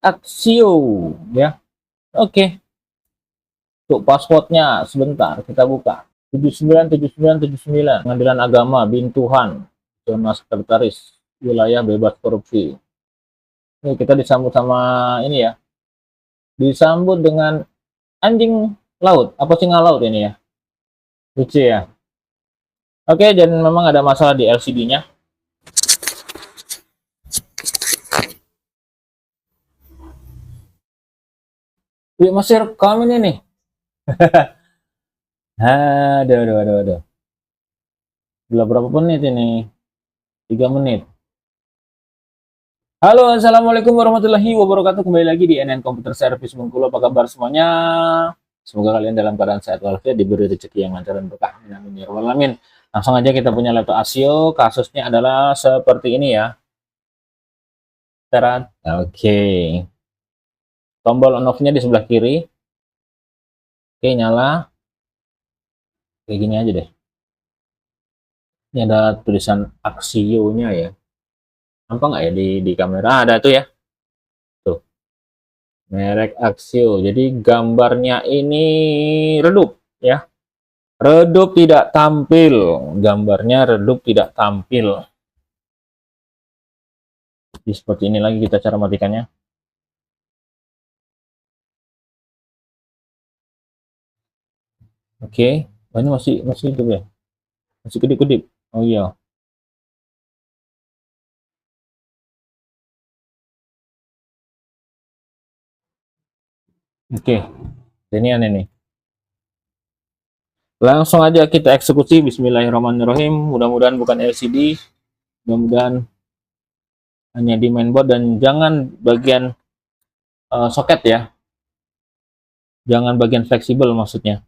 Axio ya. Oke, untuk passwordnya sebentar kita buka. 797979 Pengadilan Agama Bintuhan, zona sekretaris wilayah bebas korupsi. Ini kita disambut sama ini ya, disambut dengan anjing laut, apa singa laut ini ya, lucu ya. Oke, dan memang ada masalah di LCD-nya. Wih, masih rekam ini nih. Aduh, aduh, aduh, aduh. Udah berapa menit ini? 3 menit. Halo, assalamualaikum warahmatullahi wabarakatuh. Kembali lagi di NN Computer Service Bengkulu. Apa kabar semuanya? Semoga kalian dalam keadaan sehat walafiat, diberi rezeki yang lancar dan berkah. Amin ya rabbal alamin. Langsung aja kita punya laptop Asio. Kasusnya adalah seperti ini ya. Terat. Oke. Tombol on off-nya di sebelah kiri. Oke, nyala. Kayak gini aja deh. Ini ada tulisan Axio-nya ya. Nampak nggak ya di kamera? Ada tuh ya. Tuh. Merek Axio. Jadi gambarnya ini redup ya. Redup tidak tampil. Gambarnya redup tidak tampil. Jadi seperti ini lagi kita cara matikannya. Oke. Oh, ini masih hidup ya. Masih kedip-kedip. Oh iya. Oke. Ini aneh nih. Langsung aja kita eksekusi. Bismillahirrahmanirrahim. Mudah-mudahan bukan LCD. Mudah-mudahan hanya di mainboard dan jangan bagian soket ya. Jangan bagian fleksibel maksudnya.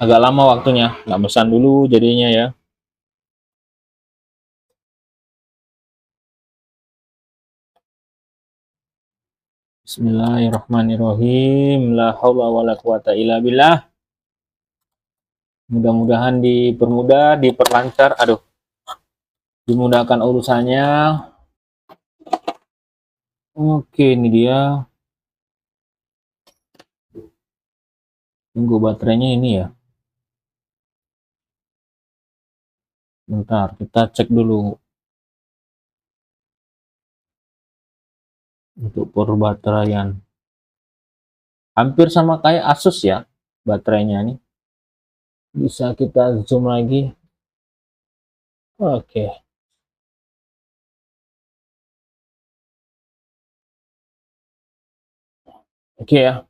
Agak lama waktunya. Nggak pesan dulu jadinya ya. Bismillahirrahmanirrahim. La haula wala quwata illa billah. Mudah-mudahan dipermudah, diperlancar. Aduh, dimudahkan urusannya. Oke, ini dia. Tunggu baterainya ini ya. Bentar, kita cek dulu untuk perbateraian. Hampir sama kayak Asus ya baterainya nih. Bisa kita zoom lagi. Oke. Oke ya.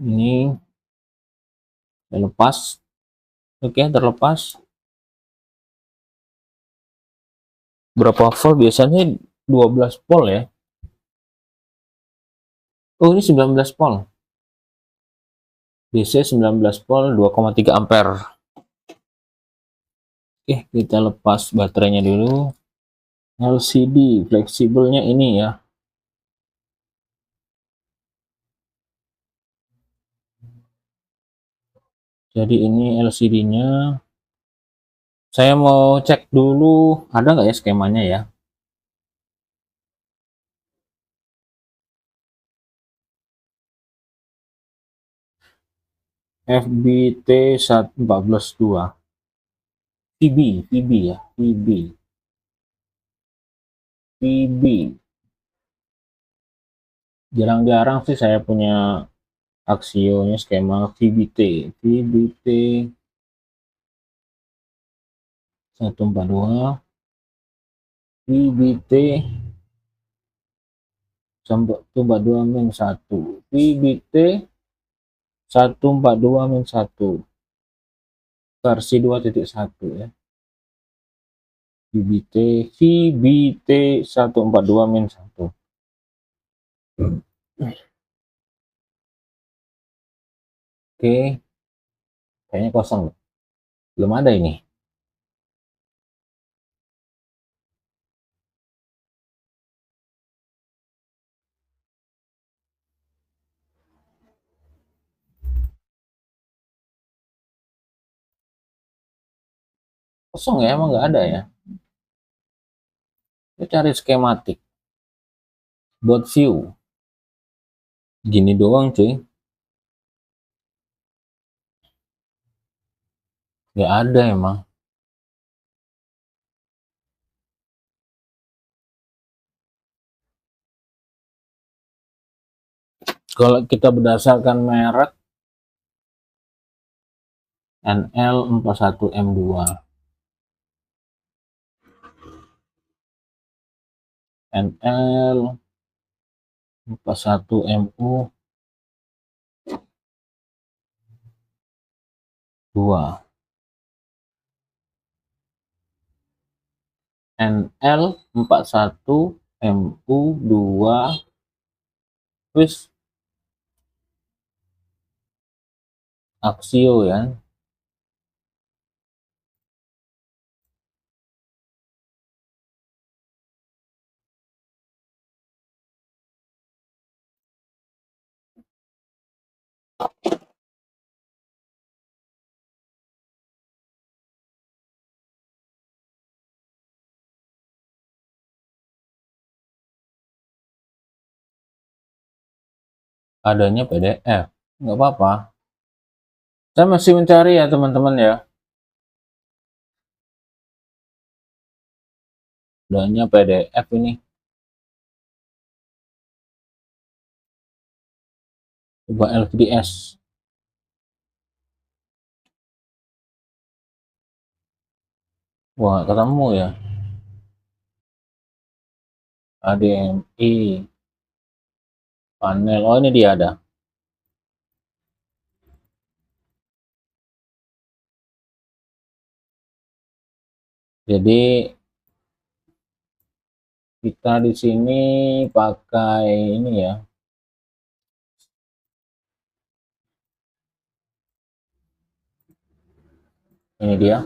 Ini lepas. Oke, terlepas. Berapa volt biasanya? 12 volt ya. Oh, ini 19 volt. DC 19 volt 2,3 ampere. Oke, kita lepas baterainya dulu. LCD fleksibelnya ini ya. Jadi ini LCD-nya. Saya mau cek dulu ada nggak ya skemanya ya. FBT 142 VB ya, VB. Jarang-jarang sih saya punya Axio-nya skema VBT 142 VBT 142 min 1 VBT 142 min 1 versi 2.1 ya. VBT 142 min 1. Oke, kayaknya kosong, belum ada ini. Kosong ya, emang nggak ada ya. Kita cari skematik buat view. Gini doang cuy. Nggak ada emang. Kalau kita berdasarkan merek NL41M2, NL41MU2, NL41MU2, wis Axio ya. Adanya PDF, nggak apa-apa. Saya masih mencari ya teman-teman ya. Adanya PDF ini. Coba LVDS. Wah, ketemu ya. HDMI panel. Oh, ini dia ada. Jadi kita di sini pakai ini ya. Ini dia.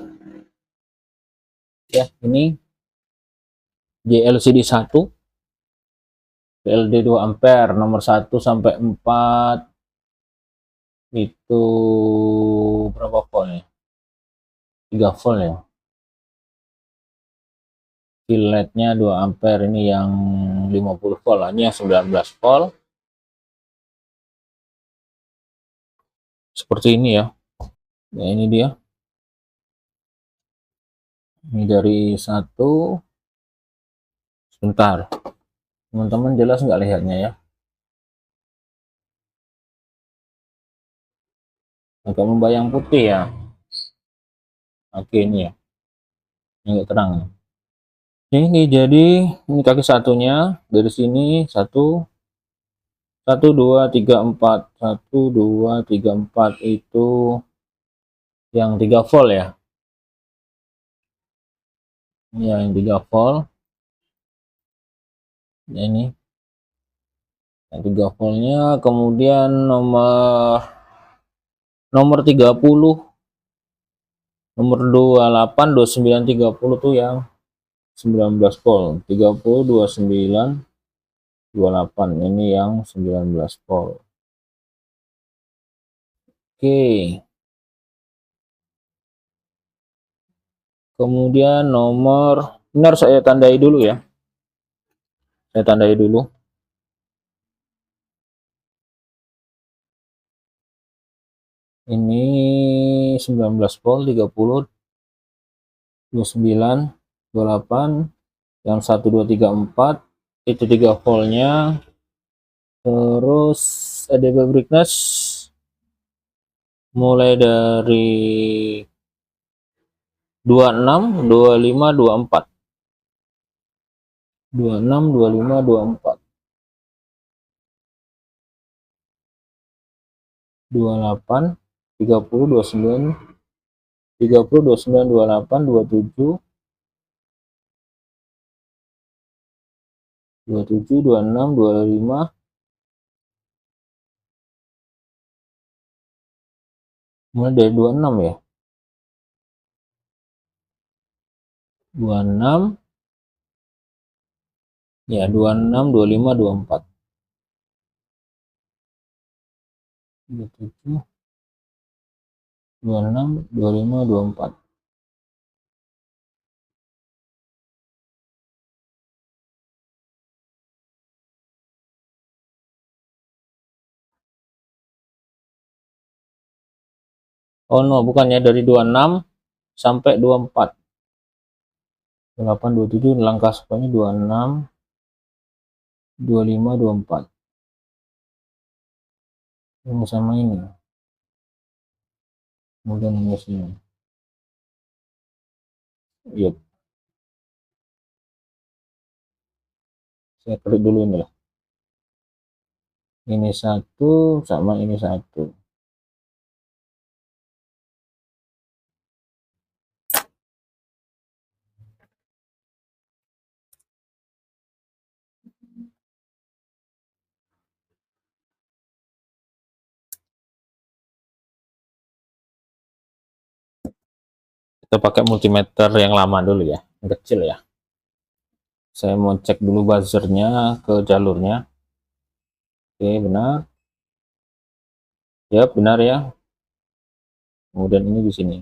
Ya, ini JLCD 1, PLD 2 ampere, nomor 1 sampai 4 itu berapa volt ya? 3 volt ya. LED-nya 2 ampere, ini yang 50 volt lah. Ini yang 19 volt. Seperti ini ya. Ya, ini dia. Ini dari satu. Sebentar. Teman-teman jelas nggak lihatnya ya? Agak membayang putih ya. Oke, ini ya. Ini nggak terang. Ini jadi ini kaki satunya dari sini satu, 1, 2, 3, 4, 1, 2, 3, 4 itu yang 3 volt ya. Ini yang 3 volt. Ya, ini yang 3 voltnya. Kemudian nomor 30, nomor 28, 29, 30 tuh yang 19 volt. 30, 29, 28 ini yang 19 volt. Oke. Kemudian nomor ini harus saya tandai dulu ya. Saya tandai dulu. Ini 19 volt, 30, 29, 28, yang 1, 2, 3, 4 itu 3 voltnya. Terus ADB brightness mulai dari 26, 25, 24. 26, 25, 24. 28, 30, 29, 30, 29, 28, 27, 27, 26, 25. Mulai dari 26 ya. 26 ya, 26, 25, 24. 27, 26, 25, 24. Oh no, bukannya dari 26 sampai 24. 28, 27, langkah sepanjang 26, 25, 24. Ini sama ini. Kemudian ini sini. Yep. Saya klik dulu ini lah. Ini satu sama ini satu. Kita pakai multimeter yang lama dulu ya, yang kecil ya. Saya mau cek dulu buzzernya ke jalurnya. Oke, benar. Ya, benar ya. Kemudian ini di sini.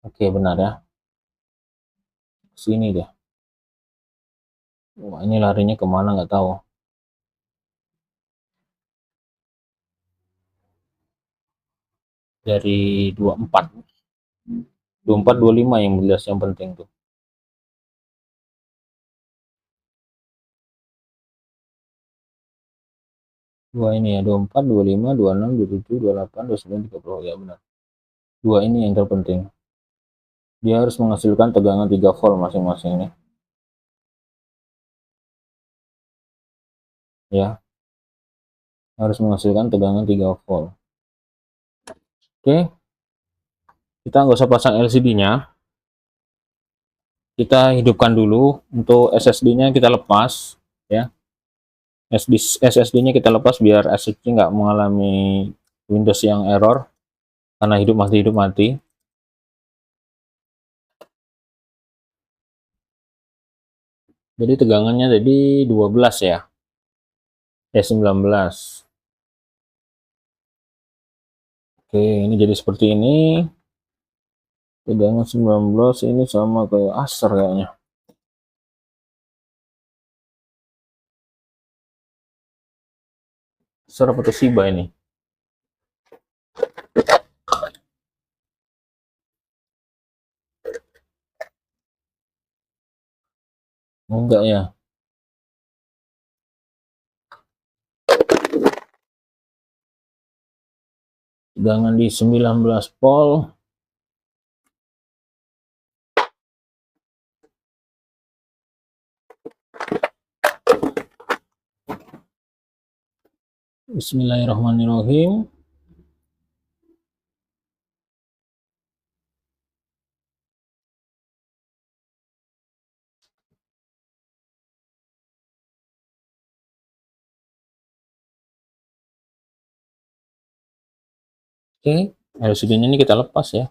Oke, benar ya. Sini deh. Wah, ini larinya kemana nggak tahu. Dari 24. 24, 25 yang jelas yang penting tuh. Dua ini ya, 24, 25, 26, 27, 28, 29, 30. Ya benar. Dua ini yang terpenting. Dia harus menghasilkan tegangan 3 volt masing-masing nih. Ya, harus menghasilkan tegangan 3 volt. Oke, kita nggak usah pasang LCD-nya. Kita hidupkan dulu. Untuk SSD-nya kita lepas ya. SSD-nya kita lepas biar SSD nggak mengalami Windows yang error karena hidup mati. Jadi tegangannya jadi 12 ya. 19. Oke, ini jadi seperti ini. Tegangan 19 ini sama kayak Acer kayaknya. Acer apa Toshiba ini? Oh, enggak ya. Tegangan di 19 volt. Bismillahirrahmanirrahim. Oke, LCD-nya ini kita lepas ya.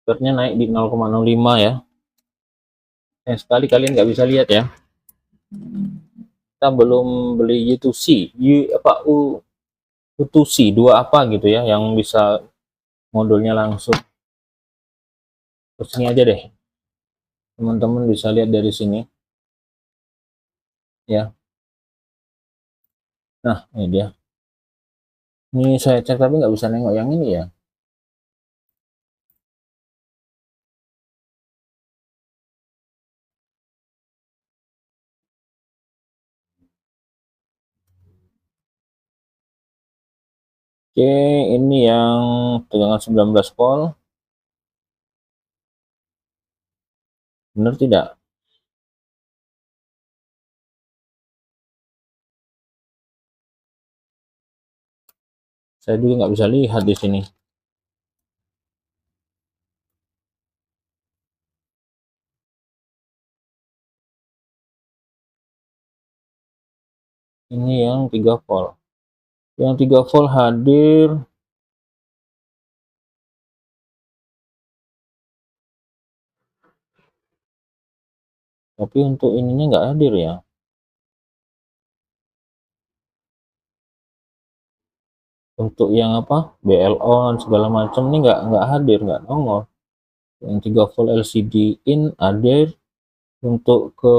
Ampere-nya naik di 0,05 ya. Sekali kalian nggak bisa lihat ya. Kita belum beli U2C, U2C 2 apa gitu ya, yang bisa modulnya langsung. Terus ini aja deh. Teman-teman bisa lihat dari sini. Ya. Nah, ini dia. Ini saya cek tapi nggak bisa nengok yang ini ya. Oke, ini yang tegangan 19 volt. Benar tidak? Saya juga nggak bisa lihat di sini. Ini yang 3 volt. Yang 3 volt hadir. Tapi untuk ininya nggak hadir ya. Untuk yang apa? BL on segala macam ini nggak hadir, nggak nongol. yang 3 volt LCD in ada. Untuk ke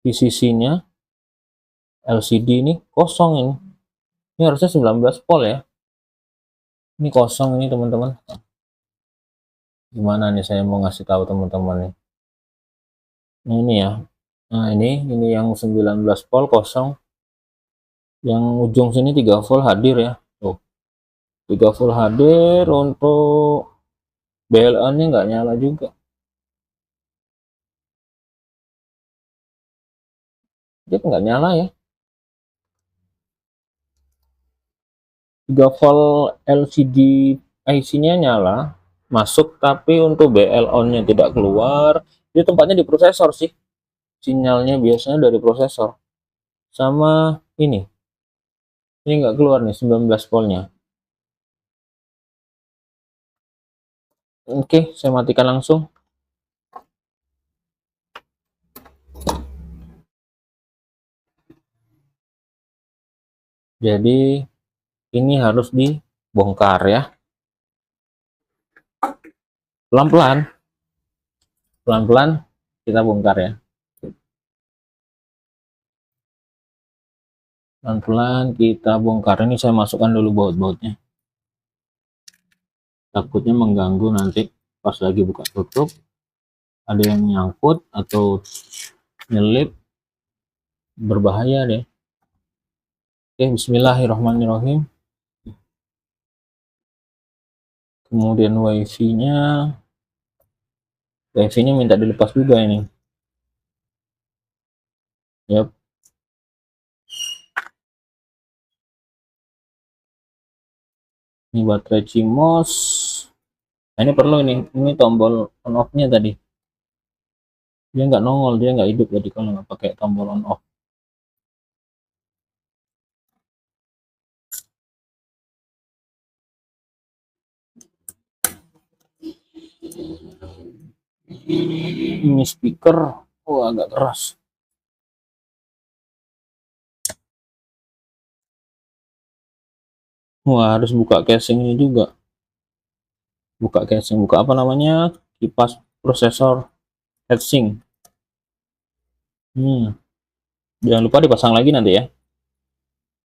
VCC-nya LCD ini kosong ini. Ini harusnya 19 volt ya. Ini kosong ini teman-teman. Gimana nih saya mau ngasih tahu teman-teman nih. Nah, ini ya. Nah, ini yang 19 volt kosong. Yang ujung sini 3 volt hadir ya. Tuh. 3 volt hadir, untuk BLA-nya nggak nyala juga. Dia nggak nyala ya. 3 volt LCD IC-nya nyala, masuk, tapi untuk BL on-nya tidak keluar. Itu tempatnya di prosesor sih. Sinyalnya biasanya dari prosesor. Sama ini nggak keluar nih 19 voltnya. Oke, saya matikan langsung. Jadi ini harus dibongkar ya, pelan-pelan, pelan-pelan kita bongkar ya, pelan-pelan kita bongkar. Ini saya masukkan dulu baut-bautnya, takutnya mengganggu nanti pas lagi buka tutup ada yang nyangkut atau nyelip, berbahaya deh. Oke, bismillahirrahmanirrahim. Kemudian wifi-nya minta dilepas juga ini. Yap. Ini baterai CMOS. Nah, ini perlu ini tombol on off-nya tadi. Dia nggak nongol, dia nggak hidup tadi kalau nggak pakai tombol on off. Ini speaker, agak keras. Harus buka casing ini juga. Buka casing, buka apa namanya, kipas prosesor heatsink. Jangan lupa dipasang lagi nanti ya,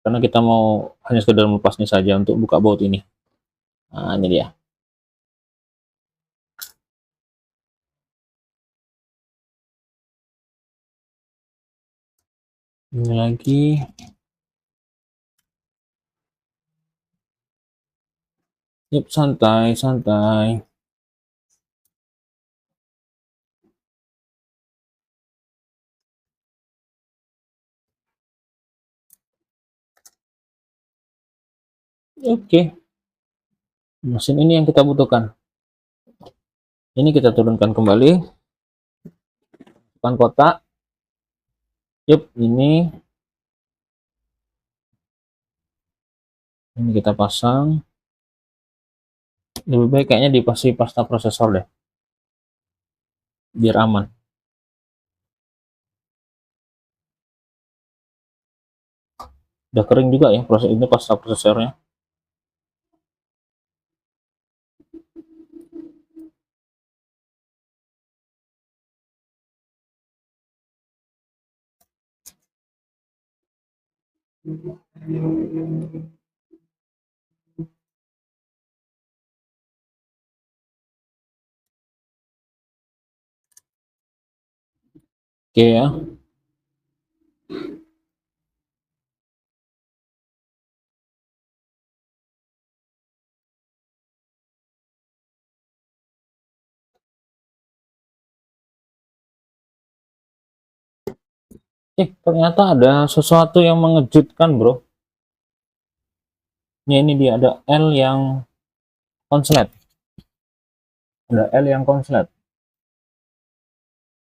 karena kita mau hanya sekedar melepasnya saja untuk buka baut ini. Nah, ini dia. Ini lagi. Yep, santai, santai. Oke. Mesin ini yang kita butuhkan. Ini kita turunkan kembali. Bukan kotak. Yep, ini kita pasang. Lebih baik kayaknya dipasang pasta prosesor deh, biar aman. Udah kering juga ya proses ini, pasta prosesornya. Oke ya. Ternyata ada sesuatu yang mengejutkan, bro. Ini dia, ada L yang konslet. Ada L yang konslet.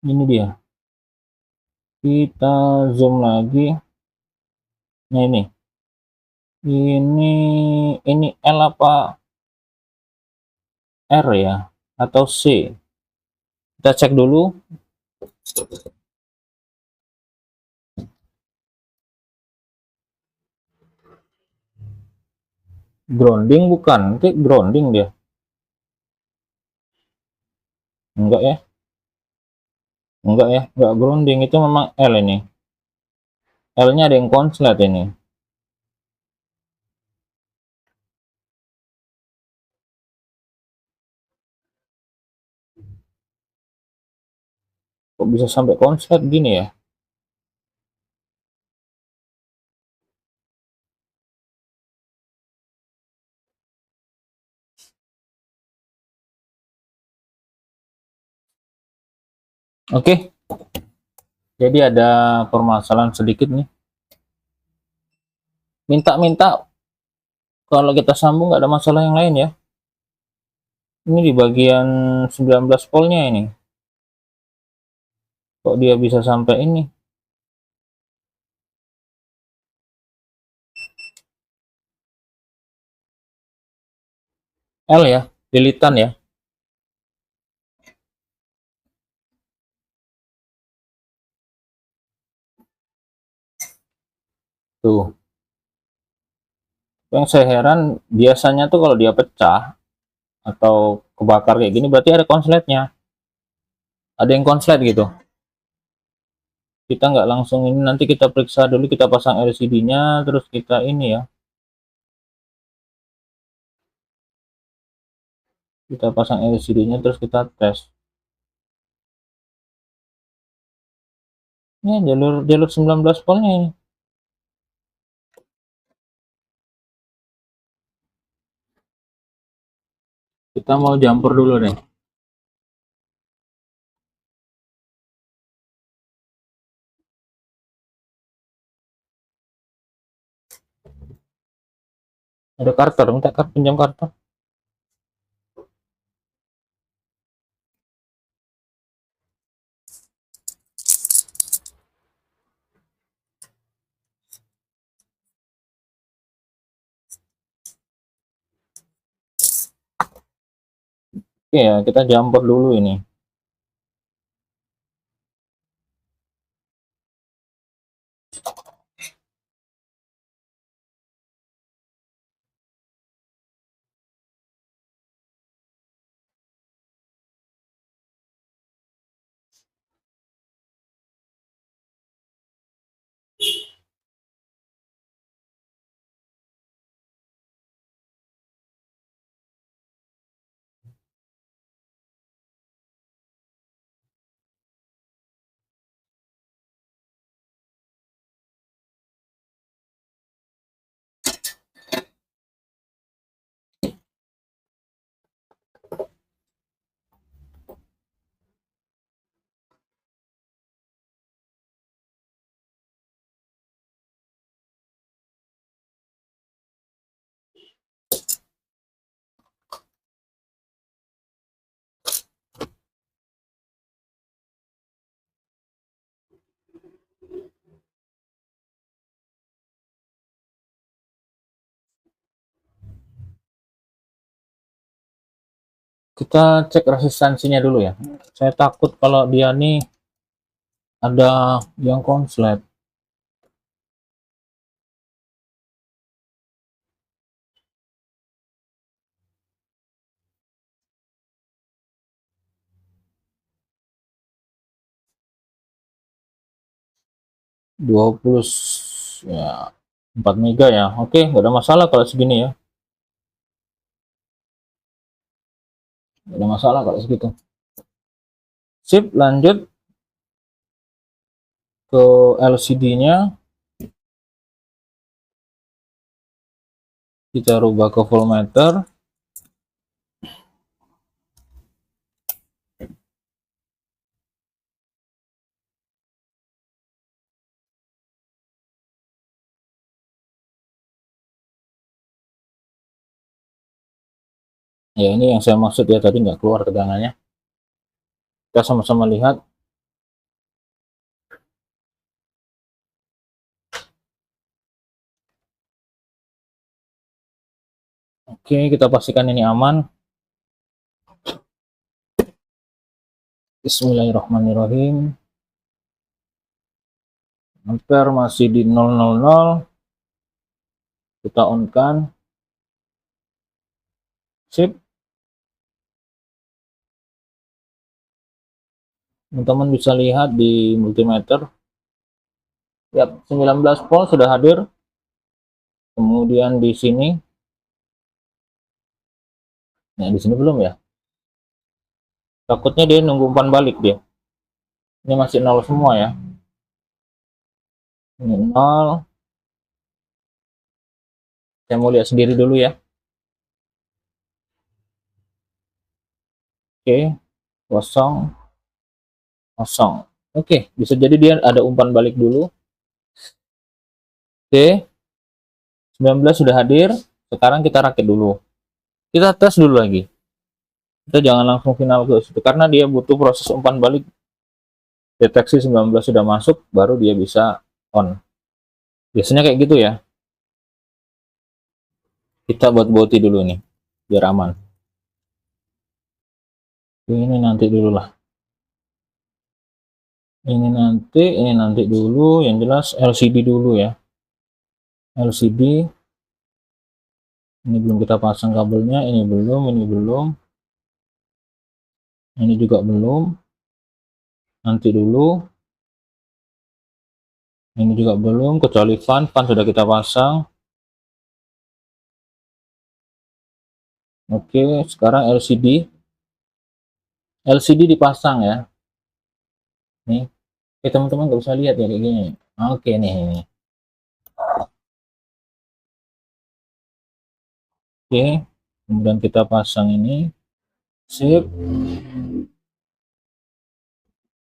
Ini dia. Kita zoom lagi. Nah, ini L apa R ya, atau C? Kita cek dulu. Grounding bukan, grounding dia. Enggak ya, enggak ya, enggak grounding, itu memang L ini. L nya ada yang konslet ini. Kok bisa sampai konslet gini ya? Oke, jadi ada permasalahan sedikit nih. Minta-minta kalau kita sambung nggak ada masalah yang lain ya. Ini di bagian 19 voltnya ini. Kok dia bisa sampai ini? L ya, lilitan ya. Tuh. Yang saya heran biasanya tuh kalau dia pecah atau kebakar kayak gini berarti ada konsletnya. Ada yang konslet gitu. Kita nggak langsung ini, nanti kita periksa dulu, kita pasang LCD-nya terus kita ini ya. Kita pasang LCD-nya terus kita tes. Ini jalur jalur 19 voltnya ini. Kita mau jumper dulu deh. Ada karter, minta kartu, pinjam kartu. Oke ya, kita jumper dulu ini. Kita cek resistansinya dulu ya. Saya takut kalau dia nih ada yang konslet. 20 ya, 4 mega ya. Oke, nggak ada masalah kalau segini ya. Nggak ada masalah kalau segitu. Sip, lanjut ke LCD-nya. Kita rubah ke voltmeter. Ya, ini yang saya maksud ya, tadi nggak keluar tegangannya. Kita sama-sama lihat. Oke, kita pastikan ini aman. Bismillahirrahmanirrahim. Ampere masih di 000. Kita on kan. Sip. Teman-teman bisa lihat di multimeter. Ya, 19 volt sudah hadir. Kemudian di sini, nah di sini belum ya. Takutnya dia nunggu umpan balik dia. Ini masih nol semua ya. Ini nol. Saya mau lihat sendiri dulu ya. Oke, kosong, kosong. Oke, bisa jadi dia ada umpan balik dulu. Oke, 19 sudah hadir. Sekarang kita rakit dulu. Kita tes dulu lagi. Kita jangan langsung final ke situ karena dia butuh proses umpan balik. Deteksi 19 sudah masuk, baru dia bisa on. Biasanya kayak gitu ya. Kita buat boti dulu nih, biar aman. Ini nanti dulu lah. Ini nanti dulu. Yang jelas LCD dulu ya. LCD. Ini belum kita pasang kabelnya. Ini belum. Ini belum. Ini juga belum. Nanti dulu. Ini juga belum. Kecuali fan. Fan sudah kita pasang. Oke, sekarang LCD. LCD dipasang ya. Nih. Teman-teman nggak bisa lihat ya kayak gini. Oke nih. Oke. Kemudian kita pasang ini. Sip.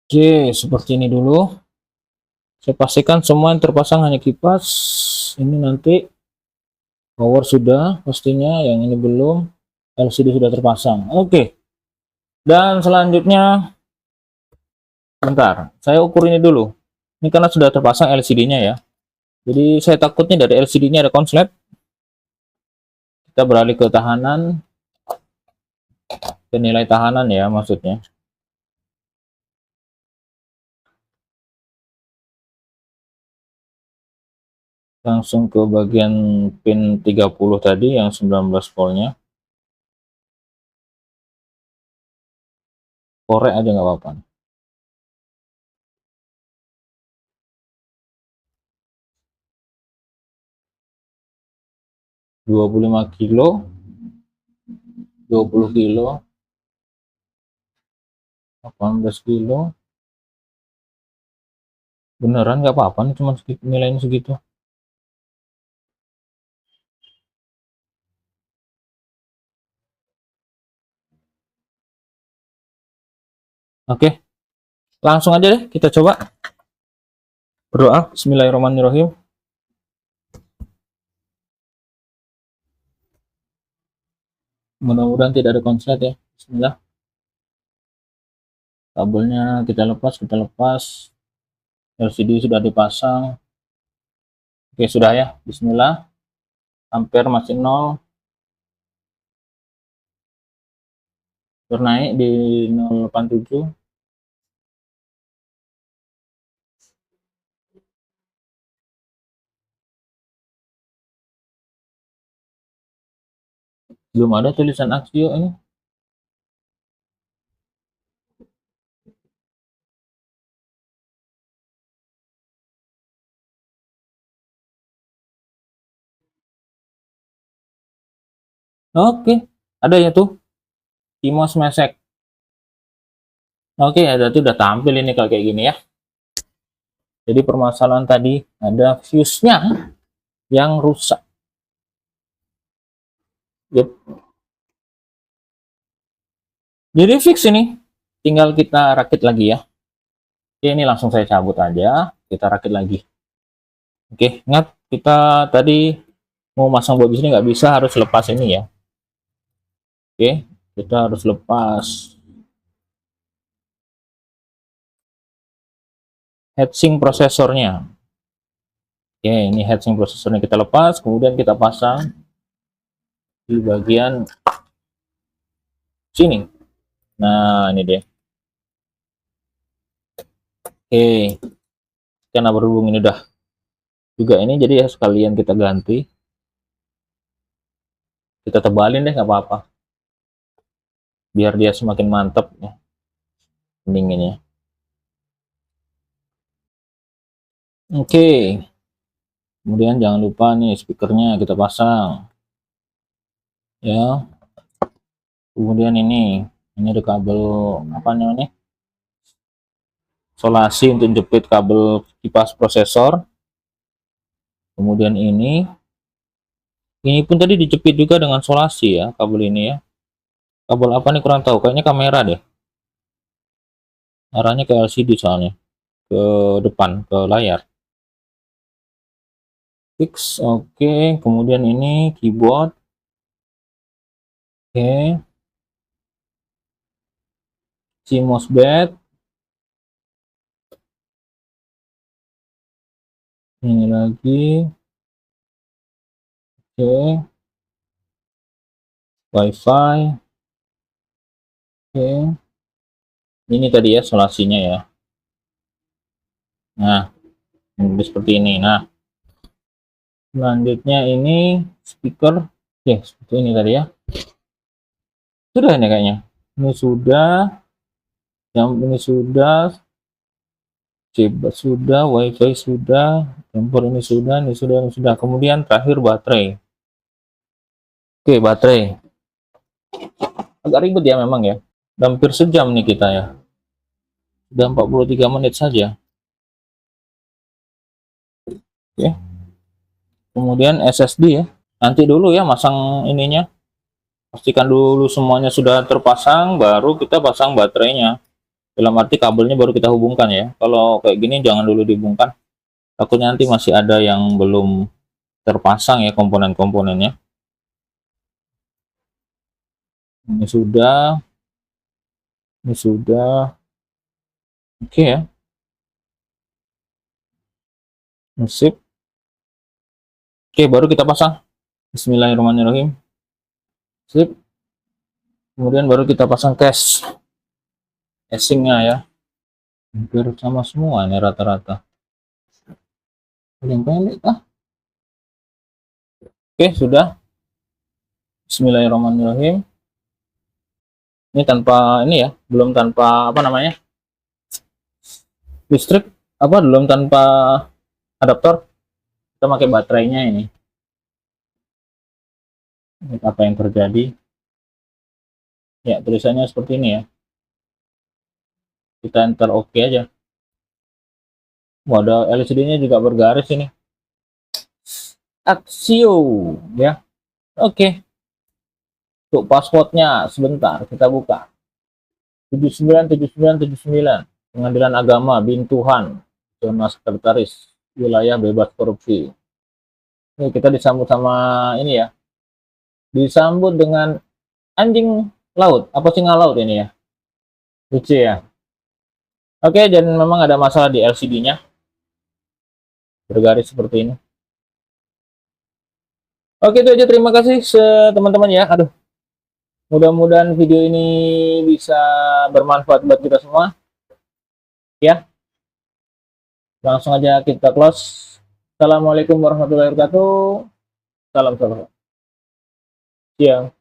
Oke, seperti ini dulu. Saya pastikan semua yang terpasang hanya kipas. Ini nanti power sudah pastinya, yang ini belum. LCD sudah terpasang. Oke. Dan selanjutnya, bentar, saya ukur ini dulu. Ini karena sudah terpasang LCD-nya ya. Jadi saya takutnya dari LCD-nya ada konslet. Kita beralih ke tahanan. Ke nilai tahanan ya maksudnya. Langsung ke bagian pin 30 tadi yang 19 voltnya. Korek aja nggak apa-apa. 25 kilo, 20 kilo, 18 kilo. Beneran nggak apa-apa nih, cuma nilainya segitu. Oke, langsung aja deh kita coba berdoa. Bismillahirrahmanirrahim. Mudah-mudahan tidak ada konslet ya. Bismillah. Kabelnya kita lepas. LCD sudah dipasang. Oke, sudah ya. Bismillah. Ampere masih 0. Ternaik di 0,87. Belum ada tulisan Axio ini. Oke, ada ya tuh. Timos Mesek. Oke, ada tuh, udah tampil ini kalau kayak gini ya. Jadi permasalahan tadi ada fuse-nya yang rusak. Yep. Jadi fix ini. Tinggal kita rakit lagi ya. Oke, ini langsung saya cabut aja. Kita rakit lagi. Oke, ingat kita tadi mau masang baut di sini nggak bisa, harus lepas ini ya. Oke, kita harus lepas heatsink prosesornya. Oke, ini heatsink prosesornya kita lepas, kemudian kita pasang di bagian sini. Nah, ini dia. Oke, karena berhubung ini udah juga ini, jadi ya sekalian kita ganti. Kita tebalin deh, nggak apa-apa. Biar dia semakin mantap ya pendinginnya. Oke, kemudian jangan lupa nih speakernya kita pasang ya. Kemudian ini ada kabel apa namanya, solasi untuk jepit kabel kipas prosesor. Kemudian ini pun tadi dijepit juga dengan solasi ya, kabel ini ya. Kabel apa nih kurang tahu, kayaknya kamera deh, arahnya ke LCD soalnya, ke depan ke layar. Fix, oke. Kemudian ini keyboard, oke. CMOS bed, ini lagi, oke. WiFi, oke. Ini tadi ya solasinya ya. Nah, ini seperti ini. Nah, selanjutnya ini speaker, oke, seperti ini tadi ya. Sudah ini kayaknya. Ini sudah, yang ini sudah, sudah, WiFi sudah, tempor ini sudah, ini sudah, ini sudah. Kemudian terakhir baterai. Oke, baterai. Agak ribet ya memang ya. Hampir sejam nih kita ya. Sudah 43 menit saja. Oke. Kemudian SSD ya. Nanti dulu ya masang ininya. Pastikan dulu semuanya sudah terpasang, baru kita pasang baterainya. Dalam arti kabelnya baru kita hubungkan ya. Kalau kayak gini jangan dulu dihubungkan. Takutnya nanti masih ada yang belum terpasang ya komponen-komponennya. Ini sudah, ini sudah, oke ya, sip. Oke, baru kita pasang. Bismillahirrahmanirrahim. Sip. Kemudian baru kita pasang casingnya ya. Hampir sama semua ini rata-rata. Yang pendek ah. Oke, sudah. Bismillahirrahmanirrahim. Ini tanpa ini ya, belum tanpa apa namanya, listrik, apa belum tanpa adaptor. Kita pakai baterainya ini. Lihat apa yang terjadi. Ya, tulisannya seperti ini ya. Kita enter oke aja. Wah, ada LCD-nya juga bergaris ini. Axio ya. Oke. Untuk passwordnya sebentar kita buka. 797979 Pengadilan Agama Bintuhan, zona sekretaris, wilayah bebas korupsi. Ini kita disambut sama ini ya. Disambut dengan anjing laut, apa singa laut ini ya. Lucu ya. Oke, dan memang ada masalah di LCD-nya. Bergaris seperti ini. Oke, itu aja, terima kasih teman-teman ya. Aduh. Mudah-mudahan video ini bisa bermanfaat buat kita semua. Ya. Langsung aja kita close. Assalamualaikum warahmatullahi wabarakatuh. Salam salam. Siang.